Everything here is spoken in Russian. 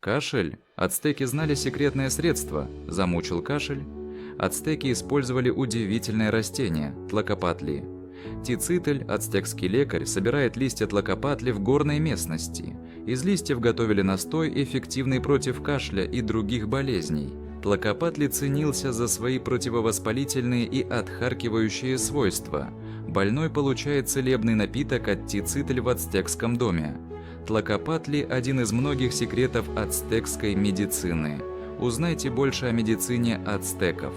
Кашель? Ацтеки знали секретное средство. Замучил кашель? Ацтеки использовали удивительное растение – тлакопатли. Тицитль, ацтекский лекарь, собирает листья тлакопатли в горной местности. Из листьев готовили настой, эффективный против кашля и других болезней. Тлакопатли ценился за свои противовоспалительные и отхаркивающие свойства. Больной получает целебный напиток от тицитль в ацтекском доме. Тлакопатли – один из многих секретов ацтекской медицины. Узнайте больше о медицине ацтеков.